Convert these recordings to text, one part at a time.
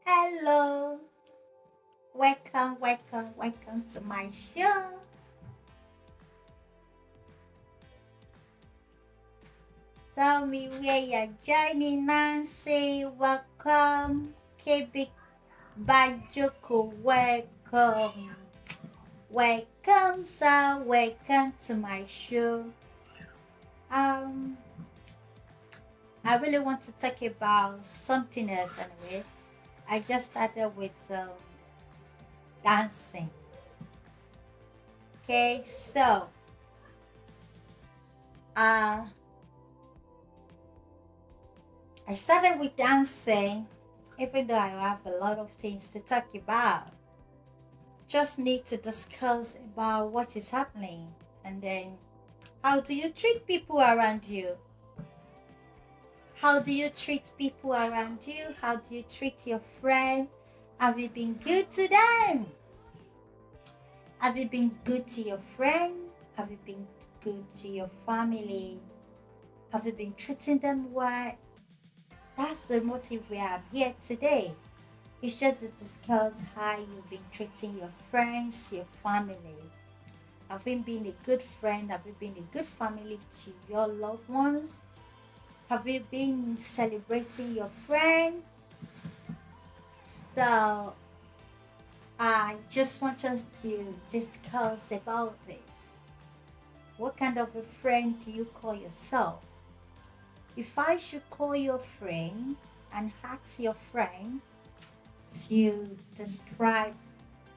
Hello, welcome to my show. Tell me where you're joining Nancy. Welcome, KB Bajoko. Welcome, welcome, sir. Welcome to my show. Um, I really want to talk about something else anyway. I just started with dancing. Okay, so uh I started with dancing, even though I have a lot of things to talk about. Just need to discuss about what is happening and then how do you treat people around you? How do you treat people around you? How do you treat your friend? Have you been good to them? Have you been good to your friend? Have you been good to your family? Have you been treating them well? That's the motive we have here today. It's just to discuss how you've been treating your friends, your family. Have you been a good friend? Have you been a good family to your loved ones? Have you been celebrating your friend? So I just want us to discuss about this. What kind of a friend do you call yourself? If I should call your friend and ask your friend to describe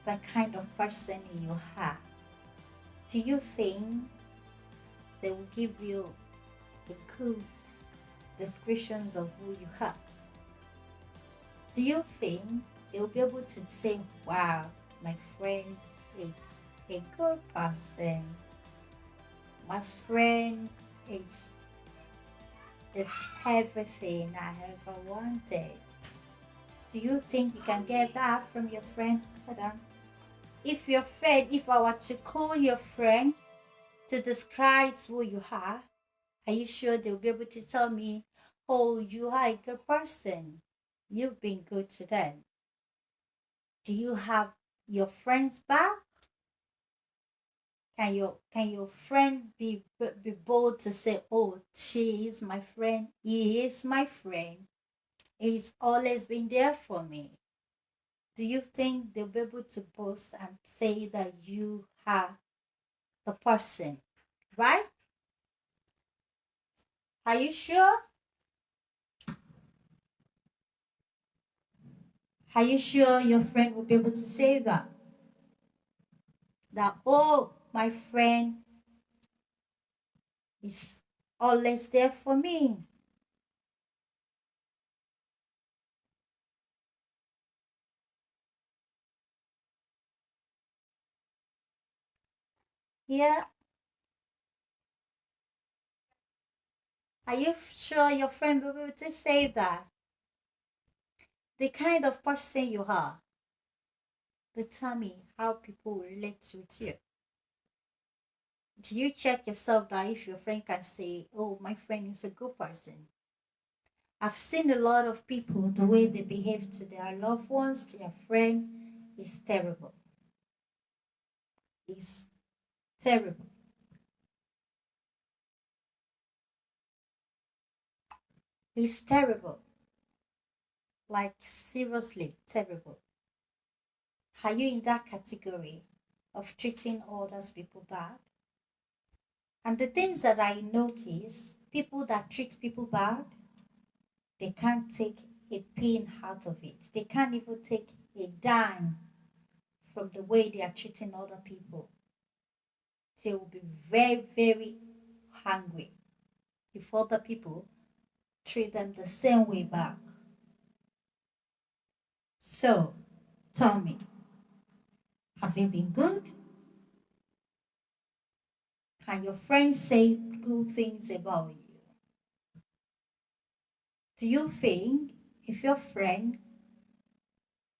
the kind of person you are, do you think they will give you a good descriptions of who you are? Do you think they'll be able to say, wow, my friend is a good person. My friend is is everything I ever wanted. Do you think you can get that from your friend? Hold on. If I were to call your friend to describe who you are you sure they'll be able to tell me, oh, you are a good person? You've been good to them. Do you have your friends back? Can your friend be bold to say, oh, she is my friend, he is my friend, he's always been there for me? Do you think they'll be able to boast and say that you are the person, right? Are you sure? Are you sure your friend will be able to say that? That, oh, my friend is always there for me. Yeah. Are you sure your friend will be able to say that? The kind of person you are determine how people will relate with you. Do you check yourself that if your friend can say, oh, my friend is a good person? I've seen a lot of people, the way they behave to their loved ones, to their friend, is terrible. It's terrible. It's terrible. Like, seriously, terrible. Are you in that category of treating others people bad? And the things that I notice, people that treat people bad, they can't take a pin out of it. They can't even take a dime from the way they are treating other people. They will be very, very hungry if other people treat them the same way back. So, tell me, have you been good? Can your friends say good things about you? Do you think if your friend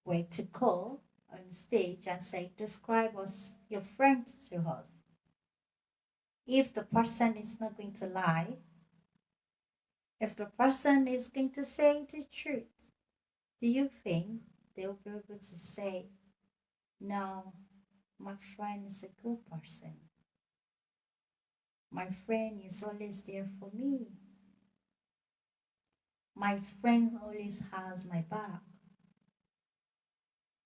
were to call on stage and say, describe us, your friend to us, if the person is not going to lie, if the person is going to say the truth, do you think they'll be able to say, no, my friend is a good person. My friend is always there for me. My friend always has my back.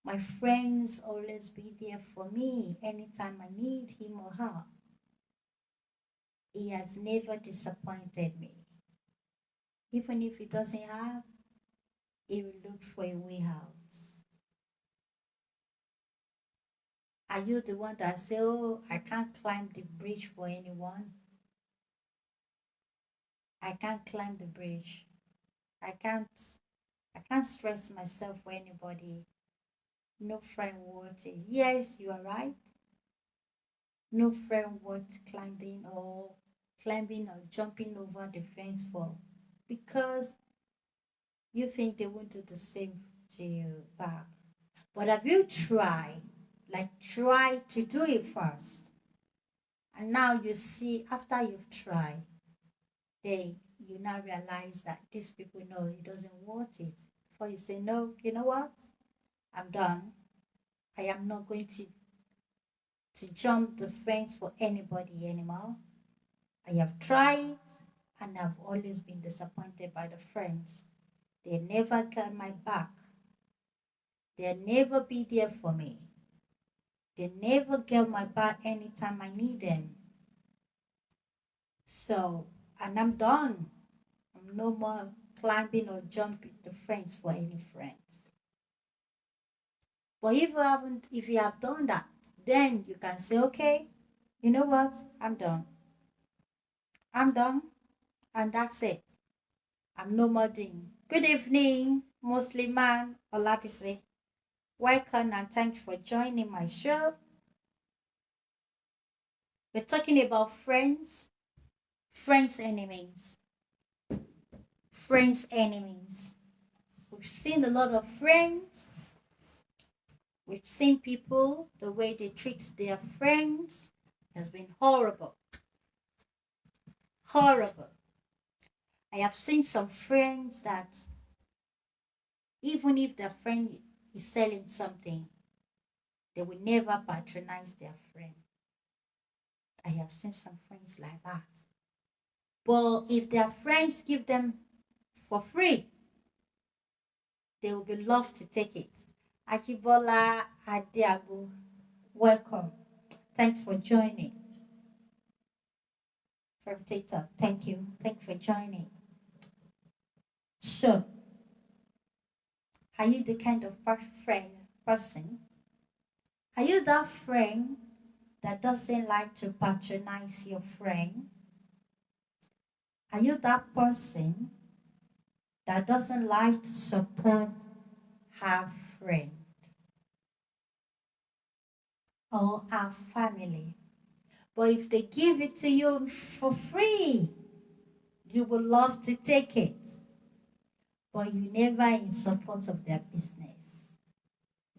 My friends always be there for me anytime I need him or her. He has never disappointed me. Even if he doesn't have, he will look for a way out. Are you the one that say, oh, I can't climb the bridge for anyone? I can't climb the bridge. I can't I can't stress myself for anybody. No friend worth it. Yes, you are right. No friend worth climbing or jumping over the fence for, because you think they won't do the same to you back. But have you tried? Like try to do it first. And now you see after you've tried, they you now realize that these people know it doesn't worth it. Before you say no, you know what? I'm done. I am not going to jump the fence for anybody anymore. I have tried and I've always been disappointed by the friends. They never got my back. They'll never be there for me. They never get my back anytime I need them. So, and I'm done. I'm no more climbing or jumping the fence for any friends. But if you have done that, then you can say, okay, you know what? I'm done. I'm done. And that's it. I'm no more doing. Good evening, Musliman Olabisi. Welcome and thanks for joining my show. We're talking about friends, friends enemies, friends enemies. We've seen a lot of friends. We've seen people, the way they treat their friends has been horrible. Horrible. I have seen some friends that even if their friend is selling something, they will never patronize their friend. I have seen some friends like that. But if their friends give them for free, they will be love to take it. Akibola Adiago, welcome. Thanks for joining from TikTok. Thank you. Thank you for joining. So, are you the kind of person? Are you that friend that doesn't like to patronize your friend? Are you that person that doesn't like to support her friend or her family? But if they give it to you for free, you will love to take it. But you never in support of their business.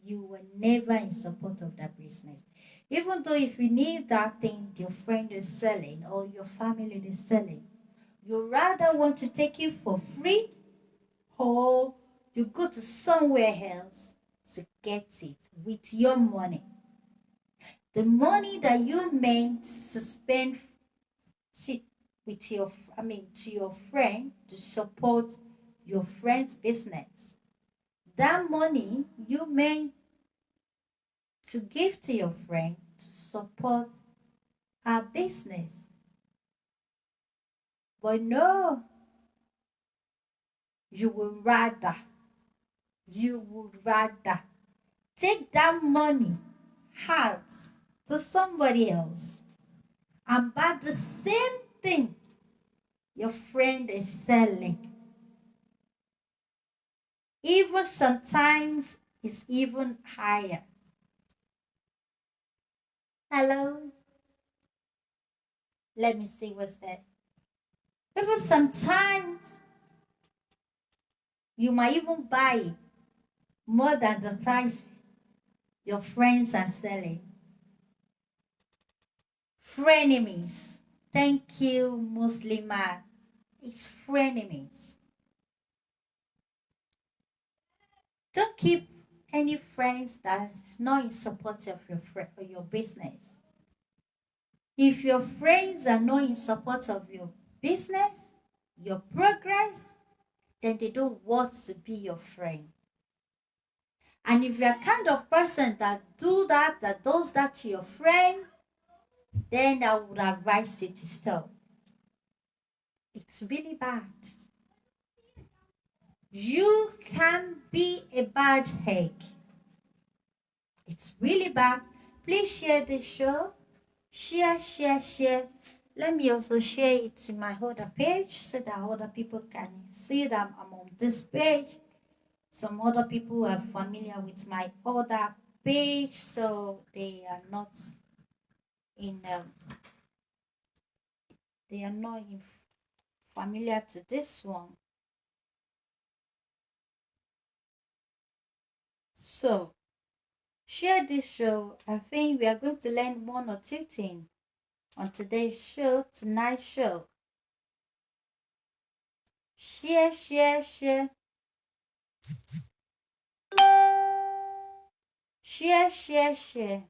You were never in support of that business. Even though if you need that thing your friend is selling or your family is selling, you rather want to take it for free or you go to somewhere else to get it with your money. The money that you meant to spend to, with your, to your friend to support your friend's business. That money you meant to give to your friend to support our business. But no, you would rather, you would rather take that money out to somebody else and buy the same thing your friend is selling. Even sometimes it's even higher. Hello? Let me see what's that. Even sometimes you might even buy it more than the price your friends are selling. Frenemies. Thank you, Muslima. It's frenemies. Don't keep any friends that is not in support of your business. If your friends are not in support of your business, your progress, then they don't want to be your friend. And if you're kind of person that does that to your friend, then I would advise you to stop. It's really bad. You can be a bad egg. It's really bad. Please share this show. Share, share, share. Let me also share it to my other page so that other people can see that I'm on this page. Some other people are familiar with my other page, so they are not in they are not in familiar to this one. So share this show. I think we are going to learn one or two things on today's show, tonight's show. Share, share, share. Share, share, share.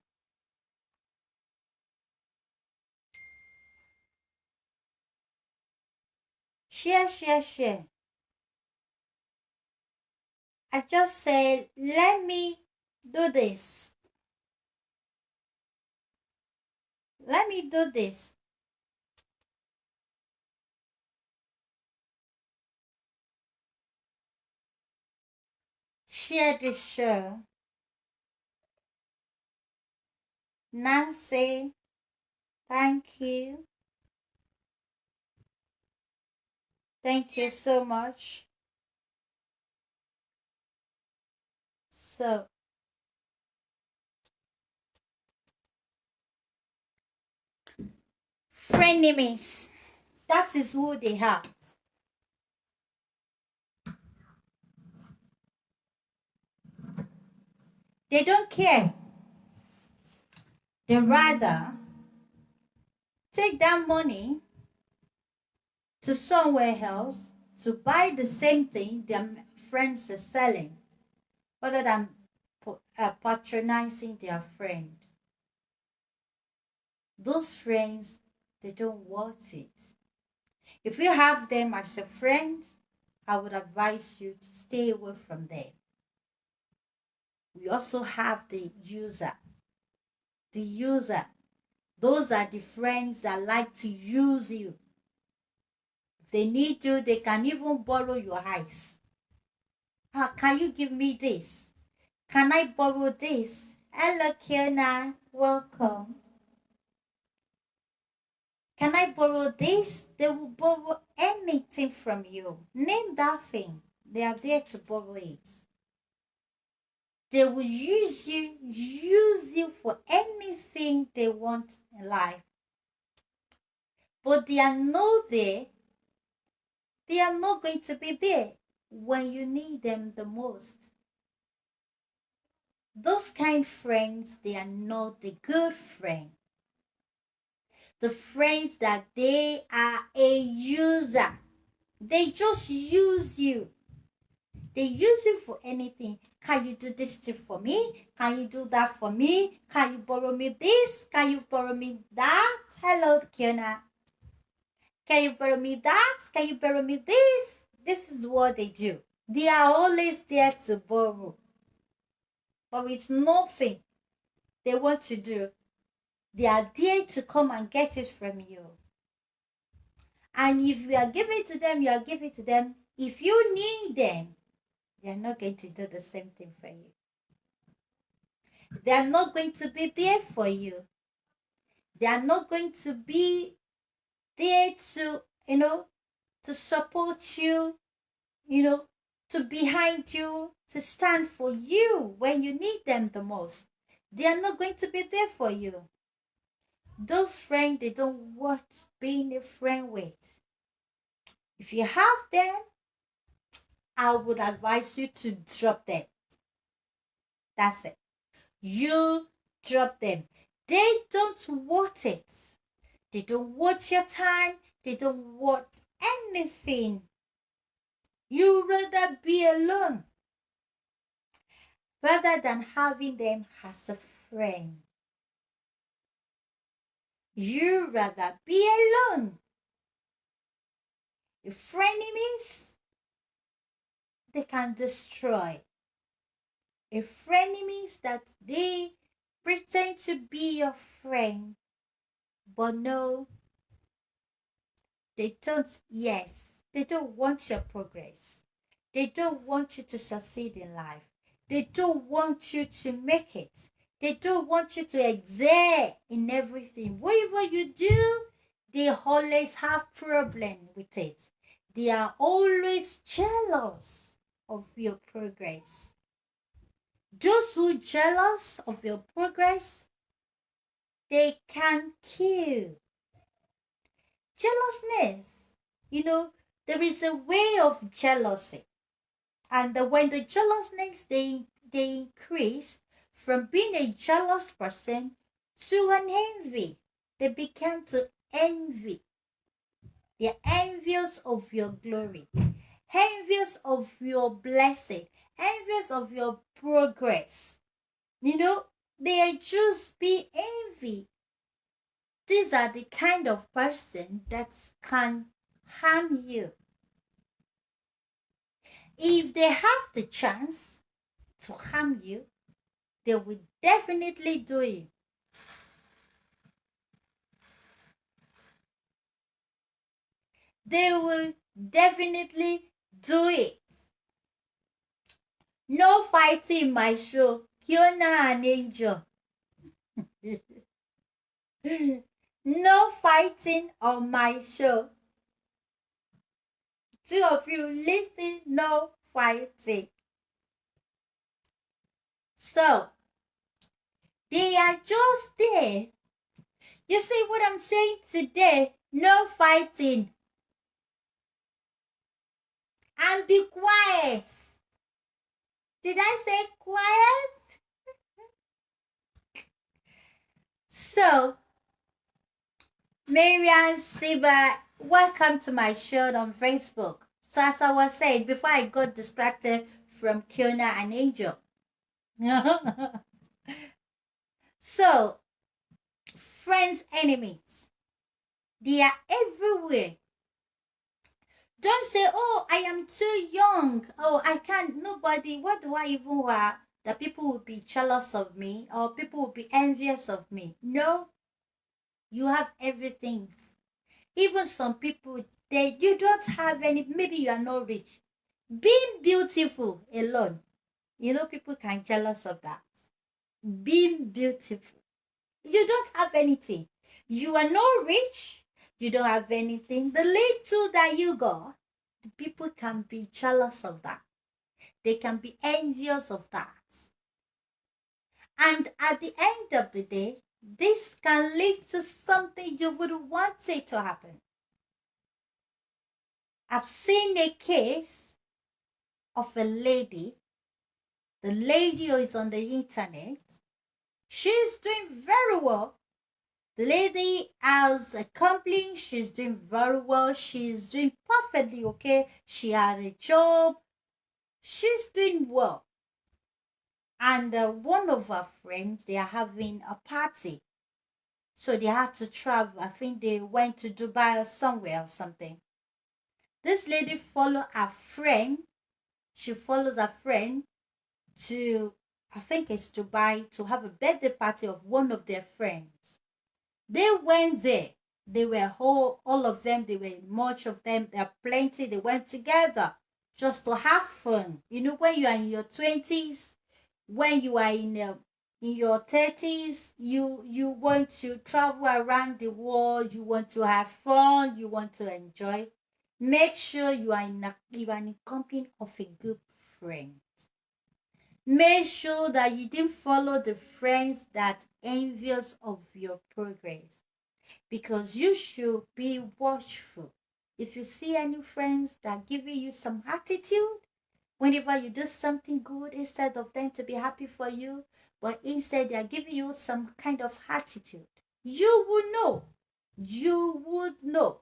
Share, share, share. I just said, let me do this. Let me do this. Share this show. Nancy, thank you. Thank you so much. So, frenemies, that is who they are. They don't care. They rather take that money to somewhere else to buy the same thing their friends are selling rather than patronizing their friend. Those friends, they don't want it. If you have them as a friend, I would advise you to stay away from them. We also have the user. The user. Those are the friends that like to use you. If they need you, they can even borrow your eyes. Can you give me this? Can I borrow this? Hello, Kiana. Welcome. Can I borrow this? They will borrow anything from you. Name that thing. They are there to borrow it. They will use you for anything they want in life. But they are not there. They are not going to be there when you need them the most. Those kind friends, they are not the good friend. The friends that they are a user. They just use you. They use you for anything. Can you do this thing for me? Can you do that for me? Can you borrow me this? Can you borrow me that? Hello, Kiana. Can you borrow me that? Can you borrow me this? This is what they do. They are always there to borrow. But it's nothing they want to do. They are there to come and get it from you. And if you are giving to them, you are giving to them. If you need them, they are not going to do the same thing for you. They are not going to be there for you. They are not going to be there to, to support you, to behind you, to stand for you when you need them the most. They are not going to be there for you. Those friends, they don't want being a friend with. If you have them, I would advise you to drop them. That's it. You drop them. They don't want it. They don't want your time. They don't want anything. You rather be alone. rather than having them as a friend. You rather be alone. Your frenemies, they can destroy. Your frenemies that they pretend to be your friend, but no, they don't, yes, they don't want your progress. They don't want you to succeed in life. They don't want you to make it. They don't want you to excel in everything. Whatever you do, they always have problem with it. They are always jealous of your progress. Those who jealous of your progress, they can kill. Jealousness, you know, there is a way of jealousy. And when the jealousness they increase from being a jealous person to an envy, they become to envy. They're envious of your glory, envious of your blessing, envious of your progress. You know, they are just be envy. These are the kind of person that can harm you. If they have the chance to harm you, they will definitely do it. They will definitely do it. No fighting my show. Kiona and Angel. No fighting on my show. Two of you listen, no fighting. So, they are just there. You see what I'm saying today? No fighting. And be quiet. Did I say quiet? So, Marian Siba, welcome to my show on Facebook. So as I was saying, before I got distracted from Kiona and Angel. So, friends, enemies, they are everywhere. Don't say, oh, I am too young. Oh, I can't, nobody, what do I even want? That people will be jealous of me or people will be envious of me. No, you have everything. Even some people, you don't have any, maybe you are not rich. Being beautiful alone, people can jealous of that. Being beautiful. You don't have anything. You are not rich. You don't have anything. The little that you got, the people can be jealous of that. They can be envious of that. And at the end of the day, this can lead to something you would want it to happen. I've seen a case of a lady. The lady who is on the internet, she's doing very well. The lady has a company, she's doing very well, she's doing perfectly okay. She had a job, she's doing well. And one of her friends, they are having a party. So they had to travel. I think they went to Dubai or somewhere or something. This lady followed her friend. She follows her friend to, I think it's Dubai, to have a birthday party of one of their friends. They went there. They were all of them, they were much of them, there are plenty, they went together just to have fun. When you are in your 20s, when you are in your 30s, you want to travel around the world, you want to have fun, you want to enjoy. Make sure you are in the company of a good friend. Make sure that you didn't follow the friends that envious of your progress, because you should be watchful. If you see any friends that giving you some attitude, whenever you do something good, instead of them to be happy for you, but instead they are giving you some kind of attitude, you will know. You would know.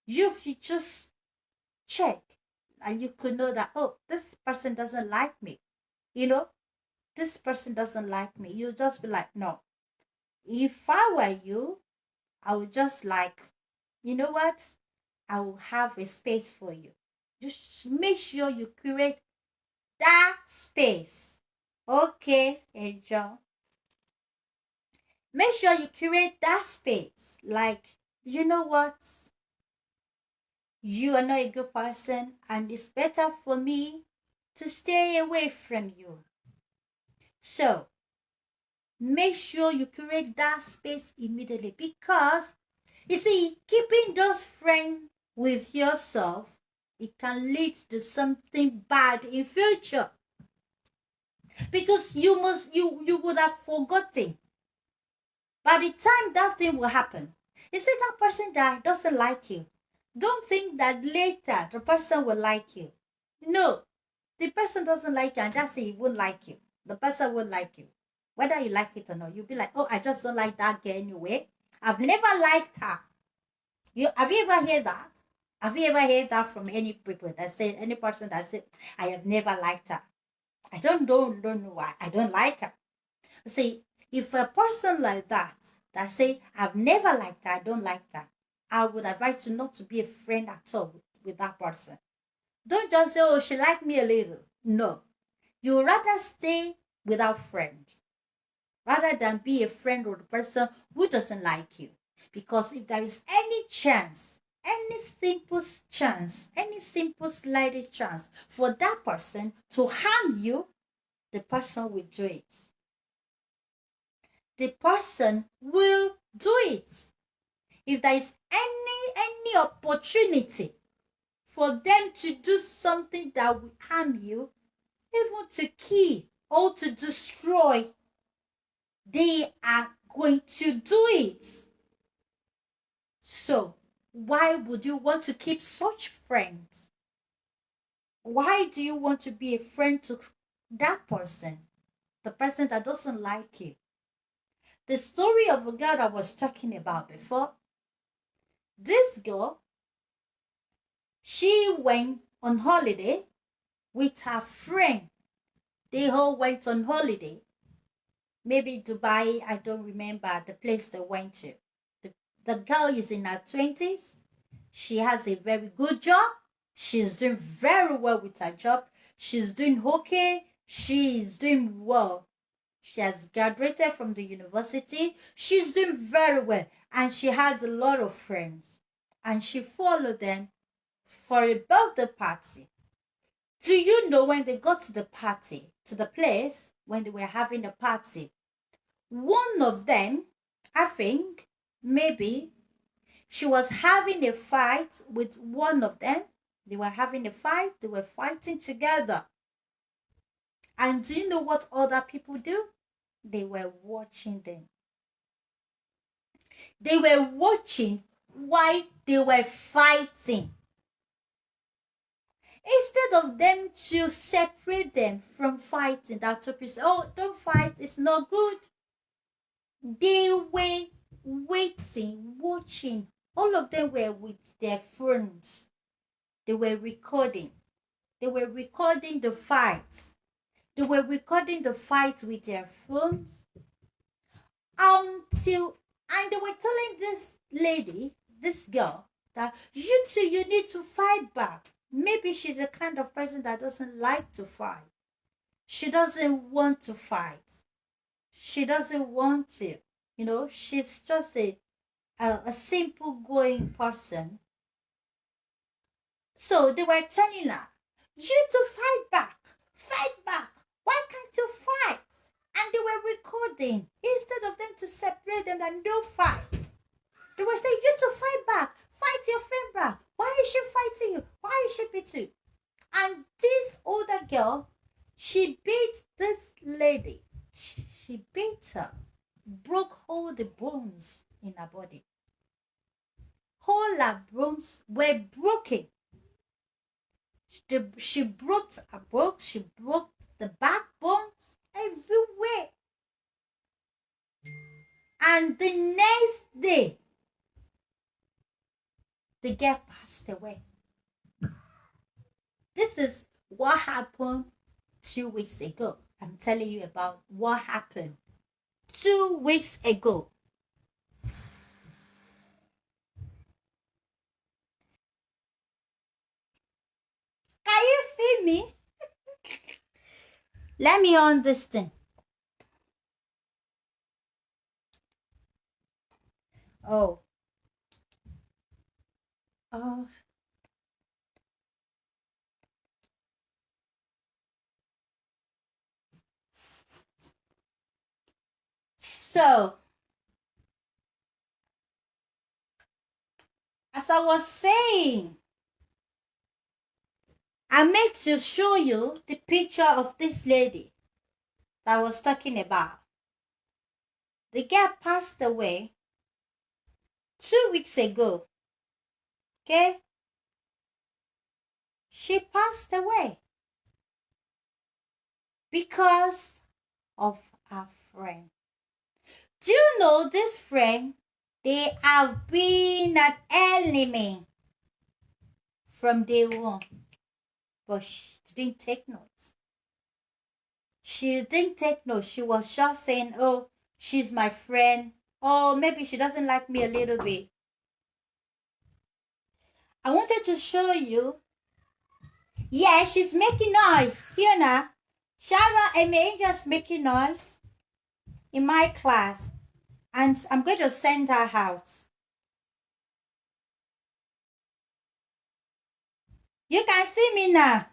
If you just check, and you could know that, oh, this person doesn't like me. You know, this person doesn't like me, you just be like, no. If I were you, I would just like, you know what? I will have a space for you. Just make sure you create that space. Okay, Angel. Make sure you create that space. Like, you know what? You are not a good person, and it's better for me to stay away from you. So, make sure you create that space immediately, because you see, keeping those friends with yourself, it can lead to something bad in future, because you would have forgotten by the time that thing will happen. You see, that person that doesn't like you, don't think that later the person will like you. No, the person doesn't like you, and that's it, he won't like you. The person won't like you. Whether you like it or not, you'll be like, oh, I just don't like that girl anyway. I've never liked her. Have you ever heard that? Have you ever heard that from any people that say, any person that say, I have never liked her? I don't know why. I don't like her. See, if a person like that say, I've never liked her, I don't like her, I would advise you not to be a friend at all with that person. Don't just say, oh, she liked me a little. No. You rather stay without friends rather than be a friend with a person who doesn't like you. Because if there is any chance, any simple slight chance for that person to harm you, the person will do it. The person will do it. If there is any opportunity for them to do something that will harm you, even to kill or to destroy, they are going to do it. So, why would you want to keep such friends? Why do you want to be a friend to that person? The person that doesn't like you. The story of a girl I was talking about before. This girl, she went on holiday with her friend. They all went on holiday. Maybe Dubai, I don't remember the place they went to. The girl is in her 20s. She has a very good job. She's doing very well with her job. She's doing okay. She's doing well. She has graduated from the university. She's doing very well. And she has a lot of friends. And she followed them for a birthday party. Do you know when they got to the party, to the place, when they were having the party, one of them, I think, maybe, she was having a fight with one of them. They were having a fight. They were fighting together. And do you know what other people do? They were watching them. They were watching why they were fighting. Instead of them to separate them from fighting, that topic, oh, don't fight, it's not good. They were waiting, watching. All of them were with their phones. They were recording. They were recording the fights. They were recording the fights with their phones until, and they were telling this lady, this girl, that you too, you need to fight back. Maybe she's a kind of person that doesn't like to fight. She doesn't want to fight. She doesn't want to. You know, she's just a simple going person. So they were telling her, you to fight back. Fight back. Why can't you fight? And they were recording. Instead of them to separate them and no fight. They were saying, you to fight back. Fight your friend back. Why is she fighting you? Why is she beating you? And this older girl, she beat this lady. She beat her. Broke all the bones in her body. All her bones were broken. She broke her bones. She broke the backbones everywhere. And the next day, the girl passed away. This is what happened 2 weeks ago. I'm telling you about what happened 2 weeks ago. Can you see me? Let me on this thing. Oh, oh. So, as I was saying, I meant to show you the picture of this lady that I was talking about. The girl passed away 2 weeks ago. Okay? She passed away because of her friend. Do you know this friend? They have been an enemy from day one. But she didn't take notes. She didn't take notes. She was just saying, oh, she's my friend. Oh, maybe she doesn't like me a little bit. I wanted to show you. Yeah, she's making noise. Fiona, Shara and May just making noise in my class. And I'm going to send her out. You can see me now.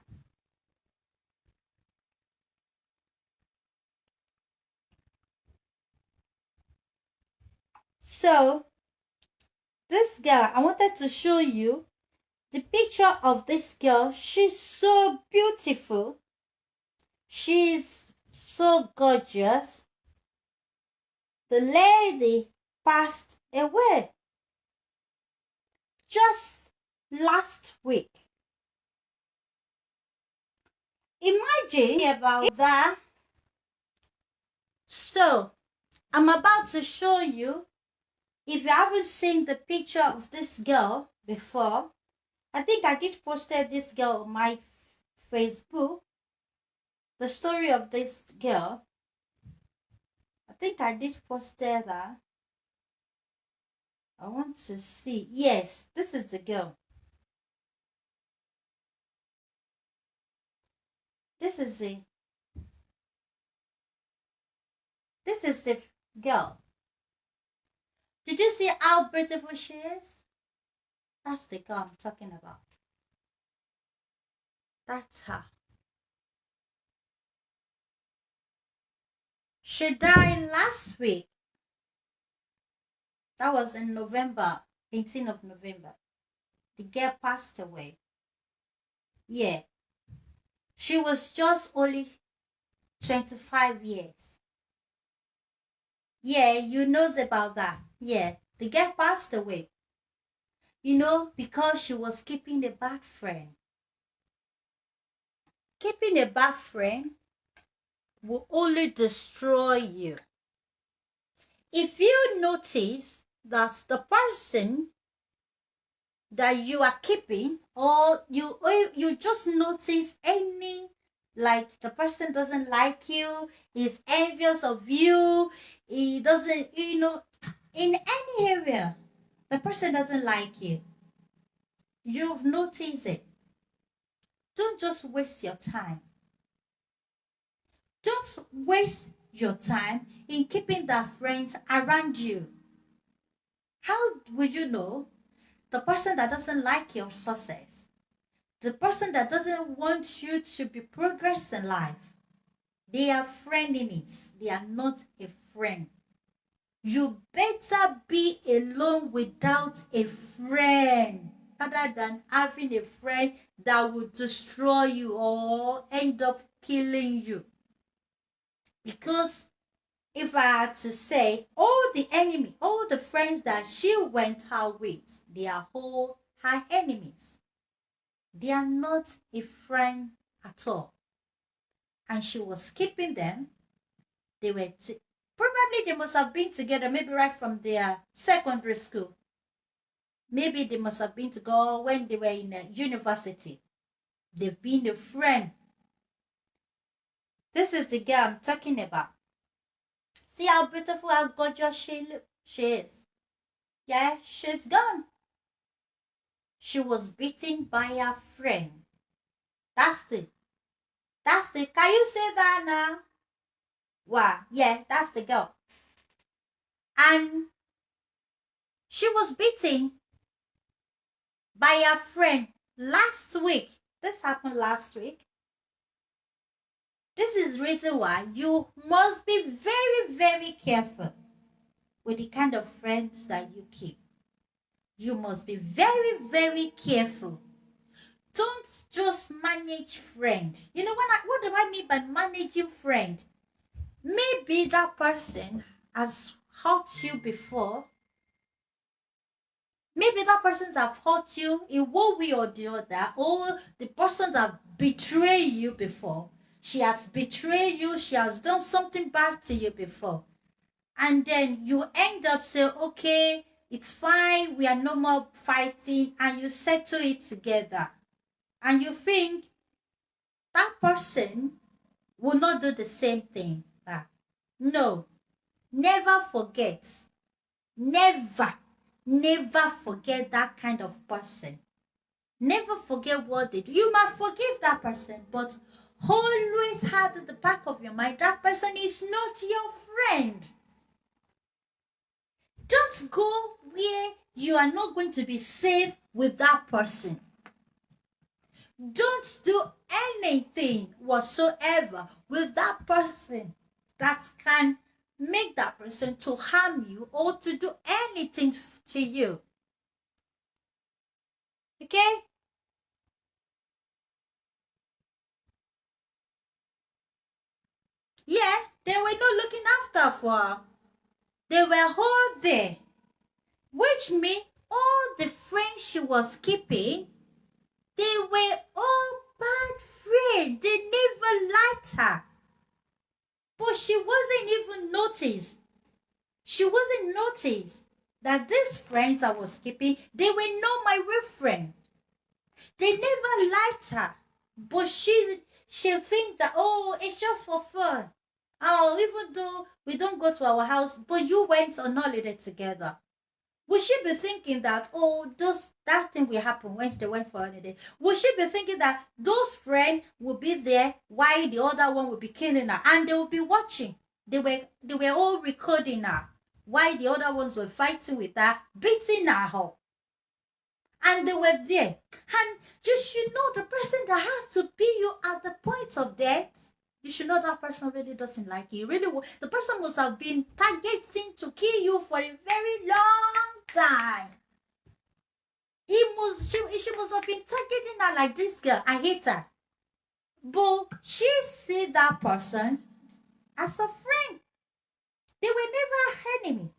So, this girl, I wanted to show you the picture of this girl. She's so beautiful. She's so gorgeous. The lady passed away just last week. Imagine about that. So, I'm about to show you. If you haven't seen the picture of this girl before, I think I did posted this girl on my Facebook. The story of this girl. I think I did posted that. I want to see. Yes, this is the girl. This is the This is the girl. Did you see how beautiful she is? That's the girl I'm talking about. That's her. She died last week. That was in November, 18th of November. The girl passed away. Yeah. She was just only 25 years. Yeah, you knows about that. Yeah. The girl passed away. Because she was keeping a bad friend. Keeping a bad friend will only destroy you. If you notice that the person that you are keeping, or you just notice any, like the person doesn't like you, is envious of you, he doesn't, in any area, the person doesn't like you, you've noticed it. Don't just waste your time. Don't waste your time in keeping that friends around you. How will you know the person that doesn't like your success? The person that doesn't want you to be progress in life? They are frenemies. They are not a friend. You better be alone without a friend rather than having a friend that will destroy you or end up killing you. Because if I had to say, all the friends that she went out with, they are all her enemies. They are not a friend at all. And she was keeping them. Probably they must have been together, maybe right from their secondary school. Maybe they must have been together when they were in a university. They've been a friend. This is the girl I'm talking about. See how beautiful, how gorgeous she is. Yeah, she's gone. She was beaten by her friend. That's it. That's the. Can you say that now? Wow. Yeah, that's the girl. And she was beaten by her friend last week. This happened last week. This is reason why you must be very, very careful with the kind of friends that you keep. You must be very, very careful. Don't just manage friend. You know what do I mean by managing friend? Maybe that person has hurt you before. Maybe that person has hurt you in one way or the other, or the person that betrayed you before. She has betrayed you, she has done something bad to you before. And then you end up saying, okay, it's fine, we are no more fighting, and you settle it together. And you think that person will not do the same thing back. No, never forget. Never, never forget that kind of person. Never forget what they do. You might forgive that person, but always have at the back of your mind that person is not your friend. Don't go where you are not going to be safe with that person. Don't do anything whatsoever with that person that can make that person to harm you or to do anything to you. Okay? Yeah, they were not looking after for her. They were all there, which means all the friends she was keeping, they were all bad friends. They never liked her. But she wasn't even noticed. She wasn't noticed that these friends I was keeping, they were not my real friend. They never liked her. But she think that, oh, it's just for fun. Oh, even though we don't go to our house, but you went on holiday together. Would she be thinking that, oh, that thing will happen when they went for holiday? Would she be thinking that those friends will be there while the other one will be killing her and they will be watching? They were all recording her while the other ones were fighting with her, beating her up. And they were there. And you should know the person that has to be you at the point of death. You should know that person really doesn't like you. Really, the person must have been targeting to kill you for a very long time. She must have been targeting her like, this girl, I hate her. But she see that person as a friend. They were never enemy.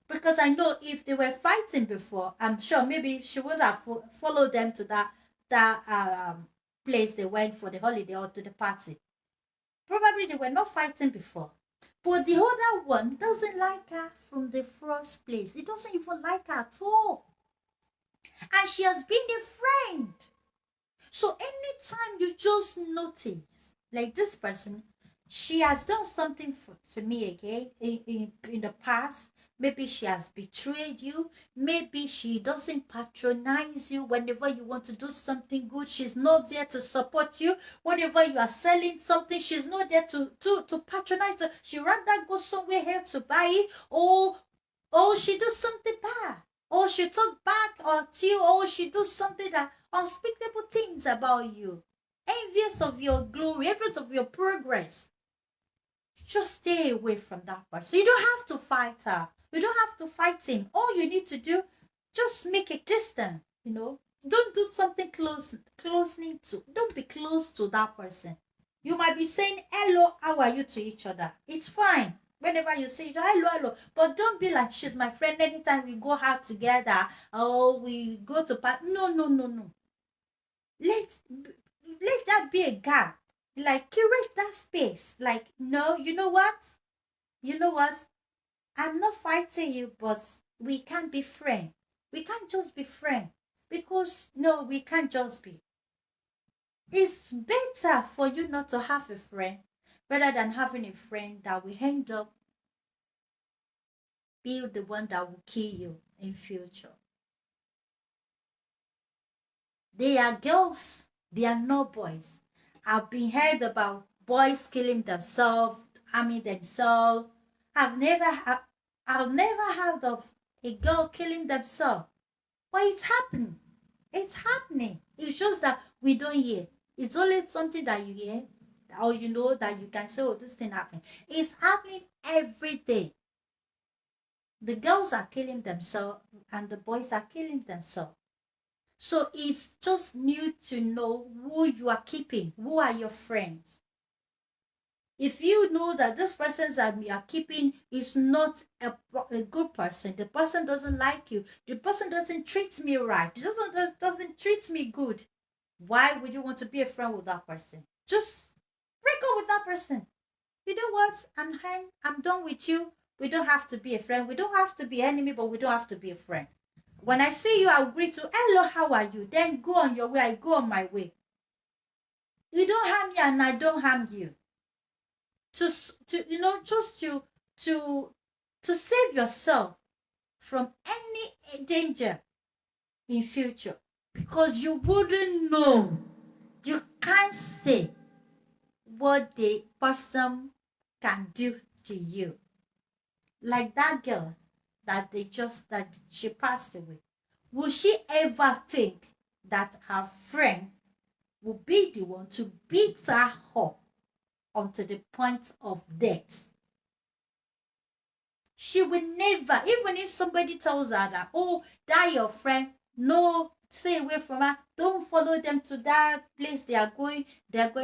Because I know if they were fighting before, I'm sure maybe she would have followed them to that place they went for the holiday or to the party. Probably they were not fighting before. But the other one doesn't like her from the first place. It doesn't even like her at all. And she has been a friend. So anytime you just notice, like this person, she has done something to me again in the past. Maybe she has betrayed you. Maybe she doesn't patronize you whenever you want to do something good. She's not there to support you. Whenever you are selling something, she's not there to patronize you. She rather go somewhere else to buy it, or she does something bad, or she talk back or to you, or she do something that unspeakable things about you, envious of your glory, envious of your progress. Just stay away from that person. You don't have to fight her. You don't have to fight him. All you need to do, just make it distant. Don't do something closely to. Don't be close to that person. You might be saying hello, how are you to each other. It's fine. Whenever you say hello, hello, but don't be like she's my friend. Anytime we go out together, or we go to party. No, no, no, no. Let that be a gap. Like, curate that space. Like, no, you know what? You know what? I'm not fighting you, but we can't be friends. We can't just be friends. Because, no, we can't just be. It's better for you not to have a friend rather than having a friend that will end up being the one that will kill you in future. They are girls, they are not boys. I've been heard about boys killing themselves, harming themselves. I've never, ha- I've never heard of a girl killing themselves, but it's happening. It's happening. It's just that we don't hear. It's only something that you hear, or you know that you can say, "Oh, this thing happened." It's happening every day. The girls are killing themselves, and the boys are killing themselves. So it's just new to know who you are keeping, who are your friends. If you know that this person that you are keeping is not a good person, the person doesn't like you, the person doesn't treat me right, doesn't treat me good, why would you want to be a friend with that person? Just break up with that person. You know what? I'm done with you. We don't have to be a friend. We don't have to be enemy, but we don't have to be a friend. When I see you, I'll greet you. Hello, how are you? Then go on your way. I go on my way. You don't harm me, and I don't harm you. To just to to save yourself from any danger in future, because you wouldn't know. You can't say what the person can do to you. Like that girl that she passed away. Would she ever think that her friend would be the one to beat her up unto the point of death? She will never, even if somebody tells her that, oh, that your friend, no, stay away from her, don't follow them to that place they're going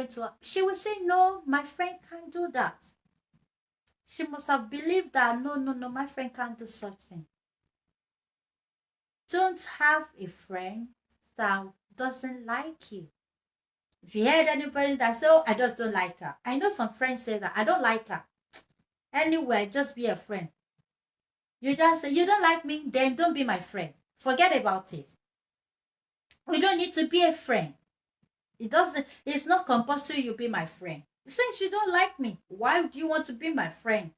to. She will say, no, my friend can't do that. She must have believed that, no, no, no, my friend can't do such thing. Don't have a friend that doesn't like you. If you heard anybody that say, oh, I just don't like her. I know some friends say that, I don't like her. Anyway, just be a friend. You just say, you don't like me, then don't be my friend. Forget about it. We don't need to be a friend. It's not compulsory you be my friend. Since you don't like me, why do you want to be my friend?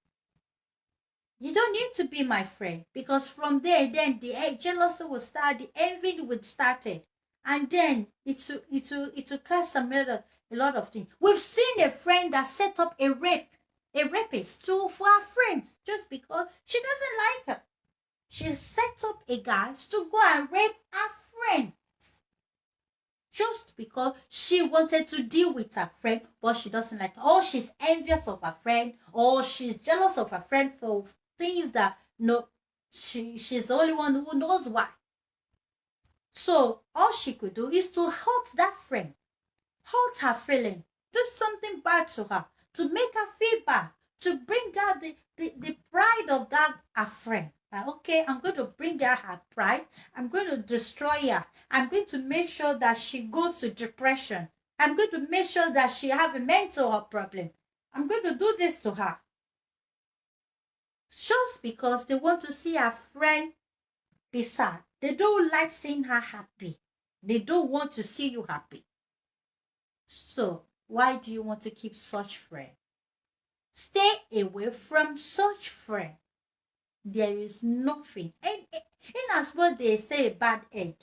You don't need to be my friend, because from there, then the jealousy will start, the envy would start it, and then it will cause a lot of things. We've seen a friend that set up a rapist for her friend just because she doesn't like her. She set up a guy to go and rape her friend just because she wanted to deal with her friend, but she doesn't like her. Or she's envious of her friend, or she's jealous of her friend for things that no, she's the only one who knows why. So all she could do is to hurt that friend, hurt her feeling, do something bad to her, to make her feel bad, to bring out the pride of that her friend. Okay, I'm going to bring out her pride. I'm going to destroy her. I'm going to make sure that she goes to depression. I'm going to make sure that she have a mental health problem. I'm going to do this to her. Just because they want to see her friend be sad. They don't like seeing her happy. They don't want to see you happy. So, why do you want to keep such friend? Stay away from such friend. There is nothing. And in as what they say, a bad egg.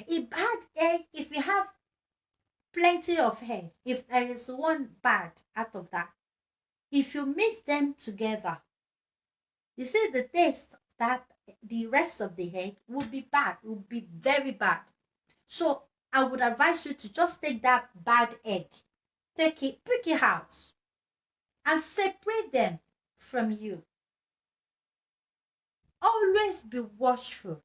A bad egg, if you have plenty of egg, if there is one bad out of that, if you mix them together, you see the taste that the rest of the egg will be bad, will be very bad. So I would advise you to just take that bad egg, take it, pick it out, and separate them from you. Always be watchful.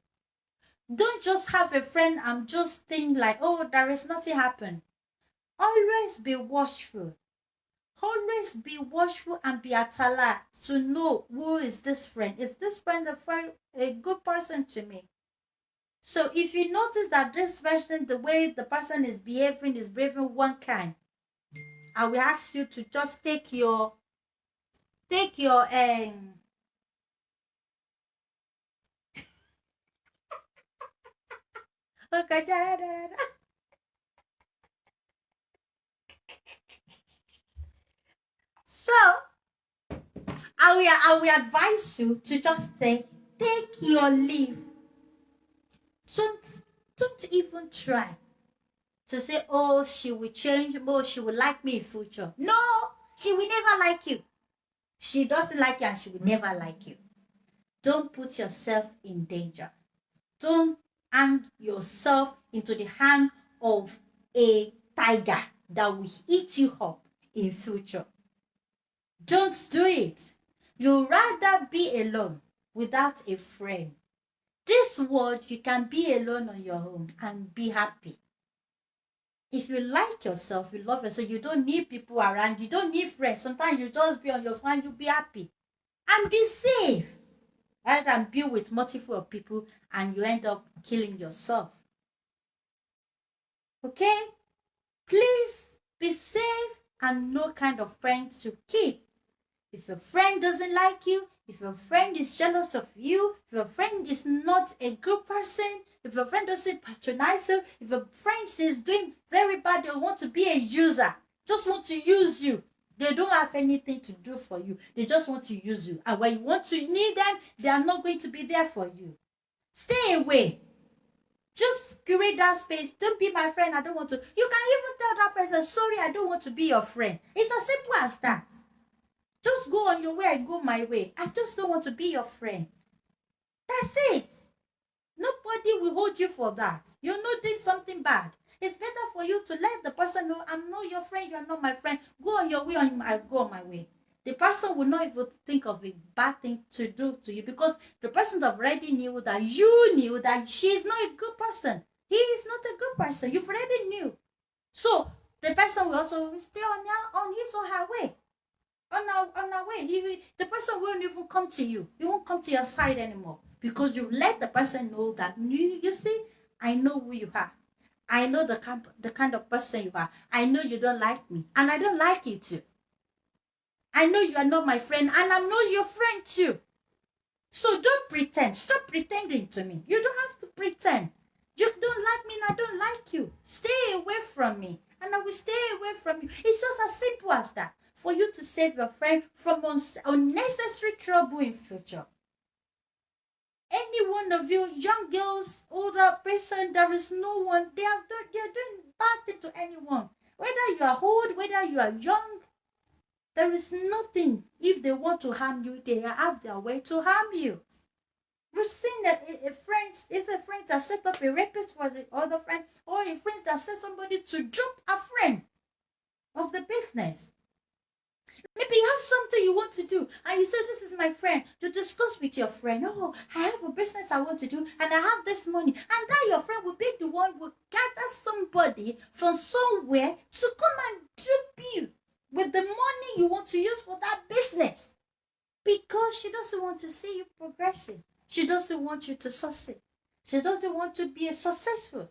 Don't just have a friend and just think like, oh, there is nothing happen. Always be watchful. Always be watchful and be at alert to know who is this friend. Is this friend a good person to me? So if you notice that this person, the way the person is behaving one kind, I will ask you to just take your okay. So I will advise you to just say, take your leave. Don't don't even try to say, oh, she will change, oh, she will like me in future. No, she will never like you. She doesn't like you and she will never like you. Don't put yourself in danger. Don't hang yourself into the hand of a tiger that will eat you up in future. Don't do it. You'd rather be alone without a friend. This world, you can be alone on your own and be happy. If you like yourself, you love yourself, you don't need people around, you don't need friends. Sometimes you just be on your phone, you'll be happy and be safe rather than be with multiple people and you end up killing yourself. Okay? Please be safe and know kind of friends to keep. If your friend doesn't like you, if your friend is jealous of you, if your friend is not a good person, if your friend doesn't patronize you, if your friend is doing very bad, they want to be a user, just want to use you. They don't have anything to do for you. They just want to use you. And when you want to need them, they are not going to be there for you. Stay away. Just create that space. Don't be my friend. I don't want to. You can even tell that person, sorry, I don't want to be your friend. It's as simple as that. Just go on your way, I go my way. I just don't want to be your friend. That's it. Nobody will hold you for that. You're not doing something bad. It's better for you to let the person know, I'm not your friend, you're not my friend. Go on your way, I go on my way. The person will not even think of a bad thing to do to you because the person already knew that you knew that she's not a good person. He is not a good person. You've already knew. So the person will also stay on his or her way. On our way. The person won't even come to you. He won't come to your side anymore because you let the person know that you see, I know who you are. I know the kind of person you are. I know you don't like me, and I don't like you too. I know you are not my friend, and I'm not your friend too. So don't pretend. Stop pretending to me. You don't have to pretend. You don't like me, and I don't like you. Stay away from me, and I will stay away from you. It's just as simple as that. For you to save your friend from unnecessary trouble in future. Any one of you, young girls, older person, there is no one. They're doing bad thing to anyone. Whether you are old, whether you are young, there is nothing. If they want to harm you, they have their way to harm you. We've seen a friend, it's a friend that set up a rapist for the other friend, or a friend that sent somebody to dupe a friend of the business. Maybe you have something you want to do, and you say, this is my friend, to discuss with your friend. Oh, I have a business I want to do, and I have this money. And that your friend will be the one who will gather somebody from somewhere to come and dupe you with the money you want to use for that business. Because she doesn't want to see you progressing. She doesn't want you to succeed. She doesn't want to be successful.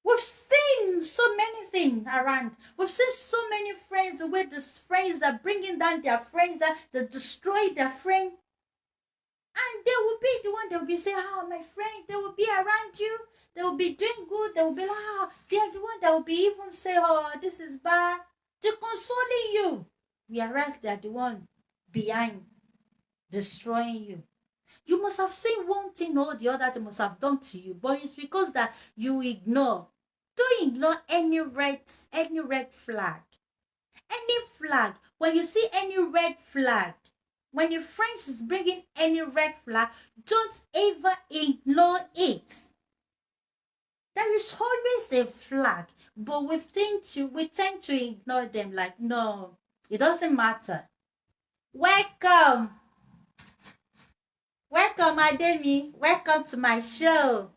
We've seen so many things around. We've seen so many friends, the way these friends are bringing down their friends, that destroy their friend. And they will be the one that will be saying, my friend, they will be around you. They will be doing good. They will be like, they are the one that will be even say, this is bad. They're consoling you. Whereas they are the one behind destroying you. You must have seen one thing or the other they must have done to you, but it's because that you ignore. Don't ignore any red flag. Any flag. When you see any red flag, when your friends is bringing any red flag, don't ever ignore it. There is always a flag, but we tend to ignore them like, no, it doesn't matter. Welcome, Ademi. Welcome to my show.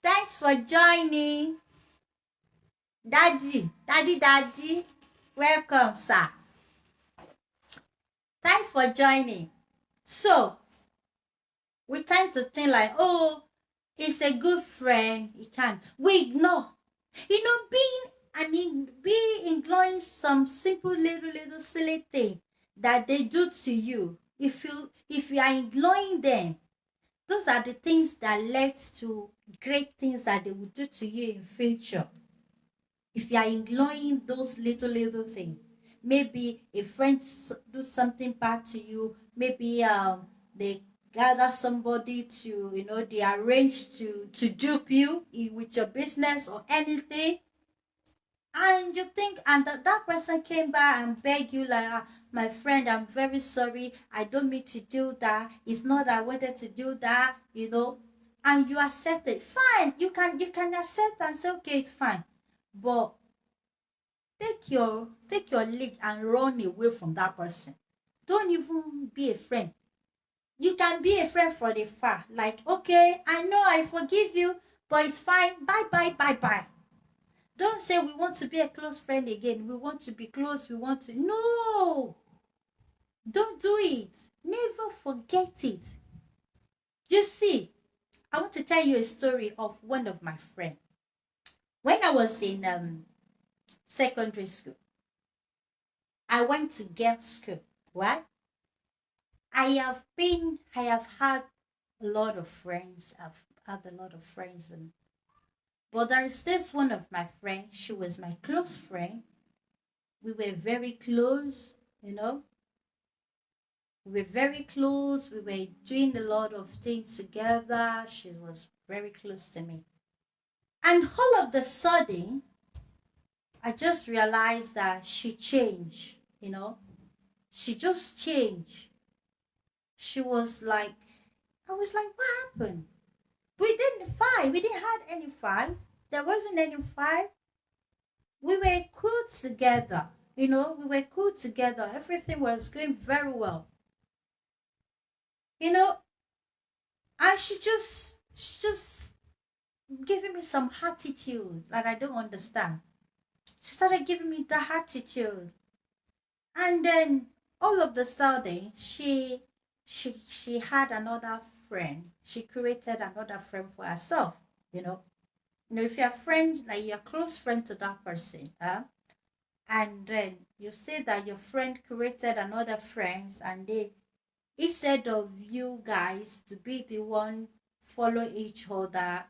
Thanks for joining. Daddy. Welcome, sir. Thanks for joining. So, we tend to think like, oh, he's a good friend. He can. We ignore. Being ignoring some simple little silly thing that they do to you. If you are ignoring them, those are the things that lead to great things that they will do to you in future. If you are ignoring those little things, maybe a friend do something bad to you, maybe they gather somebody to, they arrange to dupe you with your business or anything, and you think, and that person came by and begged you like, my friend, I'm very sorry, I don't mean to do that, it's not that I wanted to do that, and you accept it, fine, you can accept and say, okay, it's fine, but take your lead and run away from that person. Don't even be a friend. You can be a friend for the far, like, okay, I know, I forgive you, but it's fine, bye bye bye bye. Don't say we want to be a close friend again. We want to be close. We want to. No, don't do it. Never forget it. You see, I want to tell you a story of one of my friends. When I was in secondary school, I went to girls' school. Right? I have had a lot of friends. I've had a lot of friends, but there is this one of my friends. She was my close friend. We were very close. We were very close. We were doing a lot of things together. She was very close to me. And all of the sudden, I just realized that she changed. She just changed. She was like, I was like, what happened? We didn't fight. We didn't have any fight. There wasn't any fight. We were cool together. We were cool together. Everything was going very well. You know, and she just giving me some attitude that I don't understand. She started giving me that attitude. And then all of the sudden she had another friend. She created another friend for herself, you know. If you're a friend, like you're a close friend to that person, and then you say that your friend created another friends and they instead of you guys to be the one follow each other,